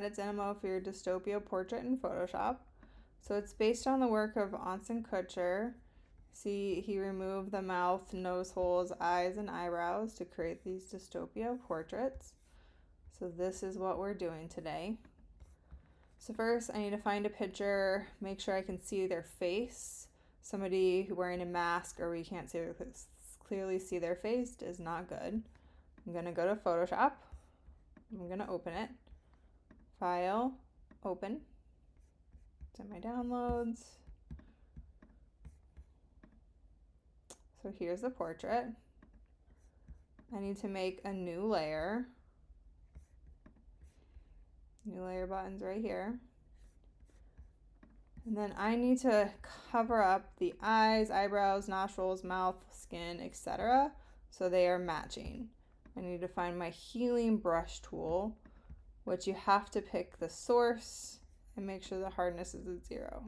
It's Enemo for your Dystopia portrait in Photoshop. So it's based on the work of Anson Kutcher. See, he removed the mouth, nose holes, eyes, and eyebrows to create these Dystopia portraits. So this is what we're doing today. So first I need to find a picture, make sure I can see their face. Somebody wearing a mask or we can't clearly see their face is not good. I'm gonna go to Photoshop. I'm gonna open it. File, open. It's in my downloads. So here's the portrait. I need to make a new layer. New layer button's right here. And then I need to cover up the eyes, eyebrows, nostrils, mouth, skin, etc. so they are matching. I need to find my healing brush tool, which you have to pick the source and make sure the hardness is at 0.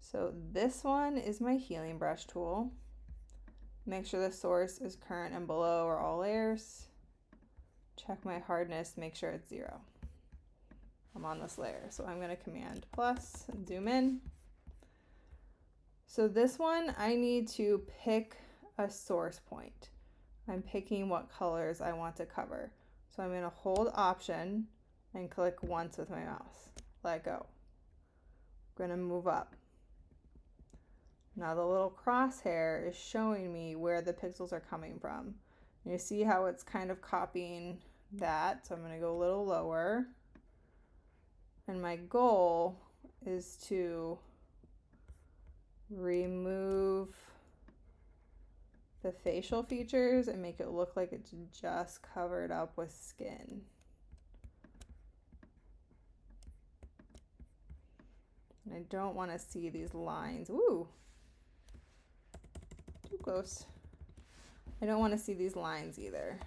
So this one is my healing brush tool. Make sure the source is current and below or all layers. Check my hardness, make sure it's 0. I'm on this layer, so I'm going to Command plus and zoom in. So this one, I need to pick a source point. I'm picking what colors I want to cover. So I'm going to hold Option and click once with my mouse. Let go. I'm going to move up. Now the little crosshair is showing me where the pixels are coming from. You see how it's kind of copying that. So I'm going to go a little lower. And my goal is to remove the facial features and make it look like it's just covered up with skin. And I don't want to see these lines. Ooh, too close. I don't want to see these lines either.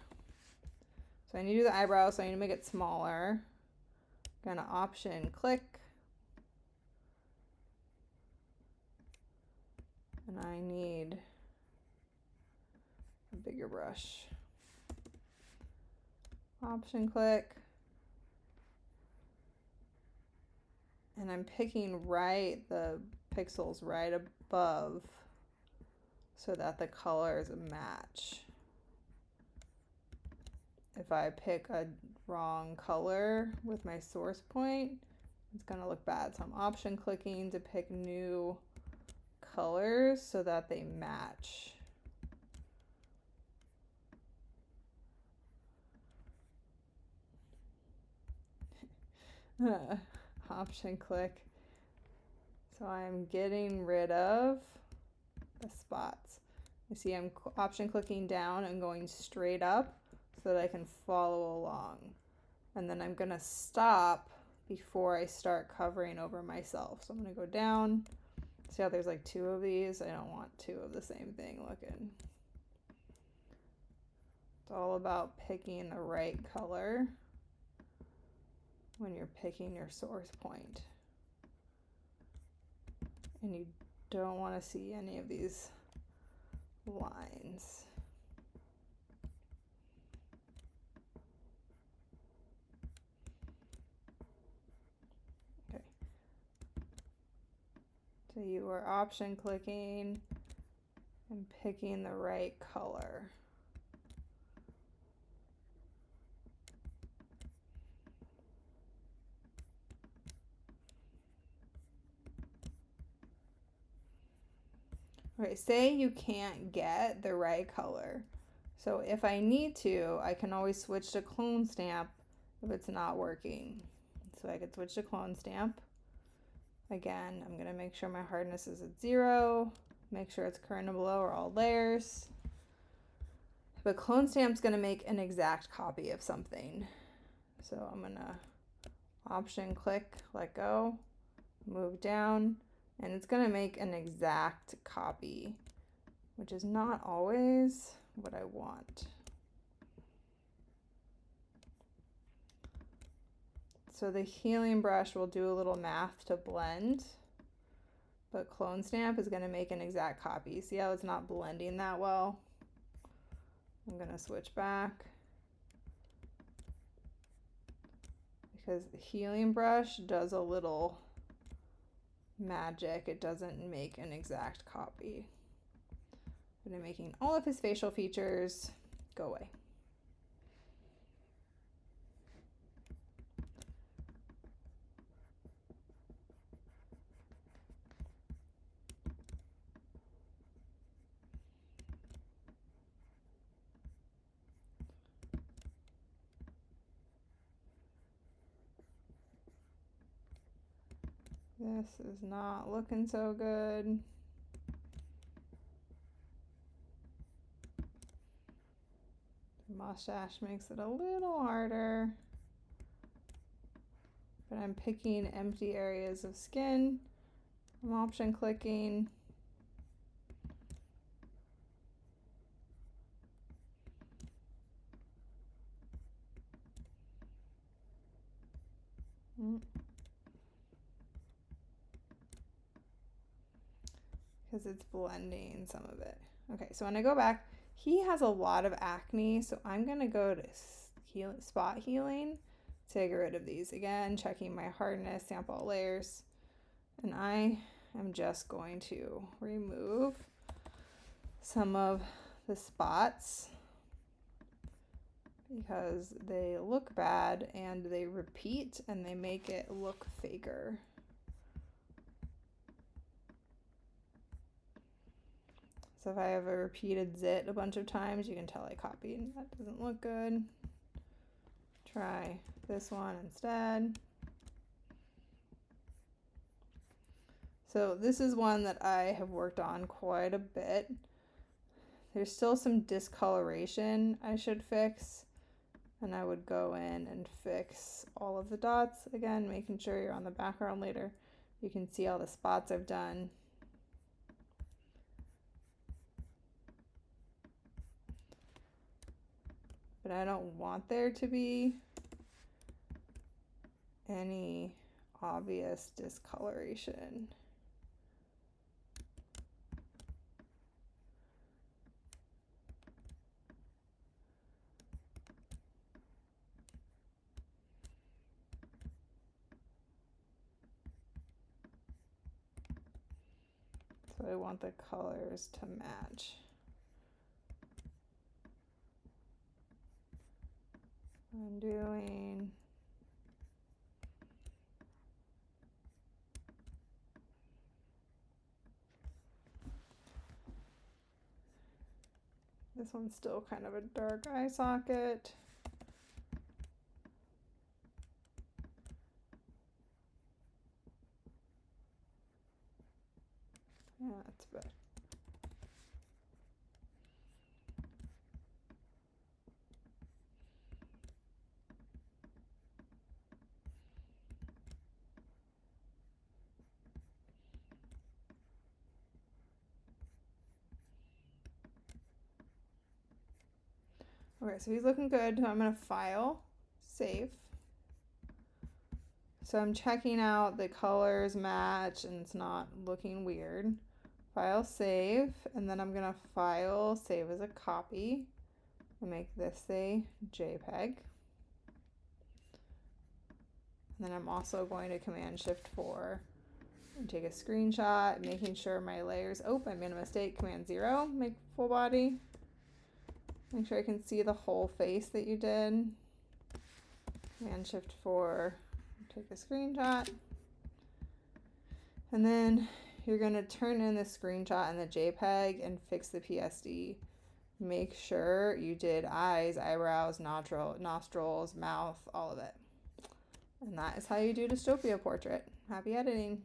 So I need to do the eyebrows, so I need to make it smaller. Gonna Option click. And I need a bigger brush. Option click. And I'm picking the pixels right above so that the colors match. If I pick a wrong color with my source point, it's gonna look bad. So I'm Option clicking to pick new colors so that they match. Option click. So I'm getting rid of the spots. You see I'm Option clicking down and going straight up so that I can follow along. And then I'm gonna stop before I start covering over myself. So I'm gonna go down. See how there's like 2 of these? I don't want 2 of the same thing looking. It's all about picking the right color when you're picking your source point. And you don't want to see any of these lines. Okay. So you are Option clicking and picking the right color. Okay, say you can't get the right color. So if I need to, I can always switch to clone stamp if it's not working. So I could switch to clone stamp. Again, I'm gonna make sure my hardness is at 0, make sure it's current and below or all layers. But clone stamp's gonna make an exact copy of something. So I'm gonna Option click, let go, move down, and it's gonna make an exact copy, which is not always what I want. So the healing brush will do a little math to blend, but clone stamp is going to make an exact copy. See how it's not blending that well? I'm going to switch back. because healing brush does a little magic. It doesn't make an exact copy. But I'm making all of his facial features go away. This is not looking so good. The mustache makes it a little harder. But I'm picking empty areas of skin. I'm option clicking. Because it's blending some of it. Okay, so when I go back, he has a lot of acne, so I'm going to go to spot healing to get rid of these. Again, checking my hardness, sample all layers, and I am just going to remove some of the spots because they look bad and they repeat and they make it look faker. So if I have a repeated zit a bunch of times, you can tell I copied. That doesn't look good. Try this one instead. So this is one that I have worked on quite a bit. There's still some discoloration I should fix. And I would go in and fix all of the dots. Again, making sure you're on the background later. You can see all the spots I've done. But I don't want there to be any obvious discoloration. So I want the colors to match. I'm doing this one's still kind of a dark eye socket. Yeah, that's better. Okay, so he's looking good. I'm going to file, save. So I'm checking out the colors match and it's not looking weird. File, save, and then I'm going to file, save as a copy. And make this a JPEG. And then I'm also going to Command-Shift-4 and take a screenshot, making sure my layers, oh, I made a mistake, Command-0, make full body. Make sure I can see the whole face that you did. Command-Shift-4, take a screenshot. And then you're going to turn in the screenshot and the JPEG and fix the PSD. Make sure you did eyes, eyebrows, nostrils, mouth, all of it. And that is how you do Dystopia portrait. Happy editing.